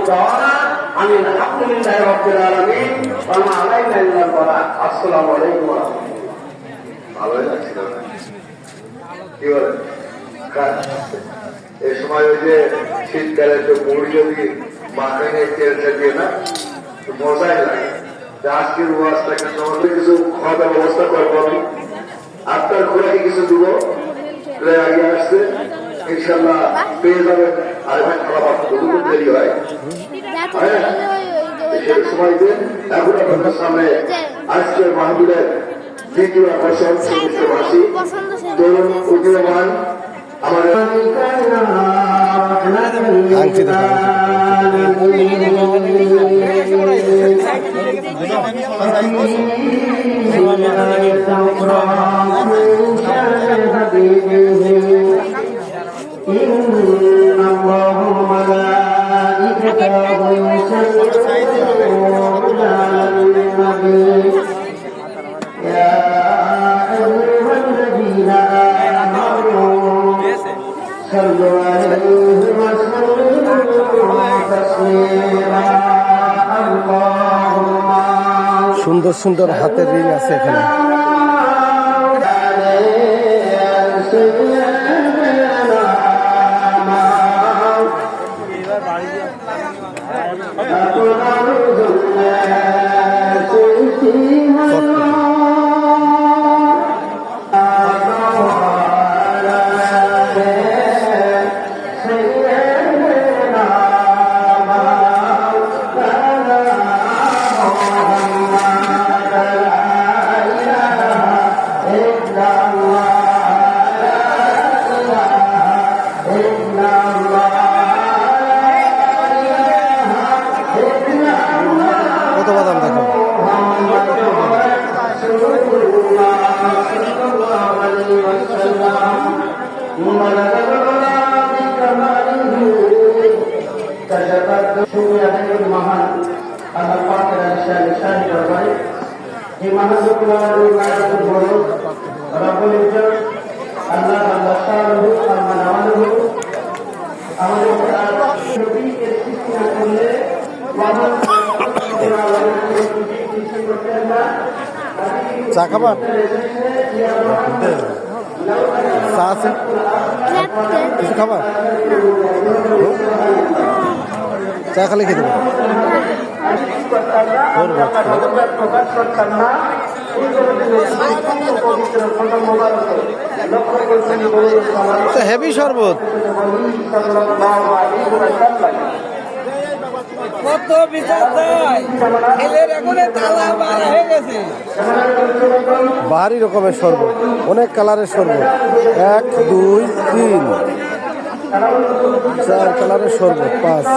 দাওয়ানা আনিল হামদুলিল্লাহি রাব্বিল আলামিন ওয়া মা আলাইনা ইল্লাল বালাগ। আসসালামু আলাইকুম ওয়া রাহমাতুল্লাহ। ভালোই লাগছিল কি বলেন? এই সময় ওই যে শীতকালে তো মুড়ি যদি মাখানে তেল দিয়ে না মজাই লাগে। আজকের ওয়াজটা কিন্তু আমাদের কিছু খাওয়ার ব্যবস্থা করবো আমি আপনার ঘোরাকে কিছু দিব আগে আসছে ইনশাল্লাহ পেয়ে যাবেন। আর ভাই খাওয়া দেরি হয় সময় দিন। এখন আপনার সামনে আজকের মাহবুবের দ্বিতীয় আকর্ষণ তরুণ উদীয়মান আমাদের সুন্দর সুন্দর হাতের রিং আছে এখানে। কত বাদাম দেখো মহান আল্লাহ পাকের শান দরবারে এই মহান বড় রব্বুল ইজ্জত আল্লাহ আল্লাহ শাহরুহ আমাদের আমাদের নবীর সৃষ্টি না করলে মহান চা খাবার চা আছে কিছু খাবার চা খালি খেতে পারো। হেভি শরবত কত বিচার যায় খেলের এখন তালা বার হয়ে গেছে। ভারী রকমের শরবত, অনেক কালারের শরবত, 1 2 3 4 কালারের শরবত 5।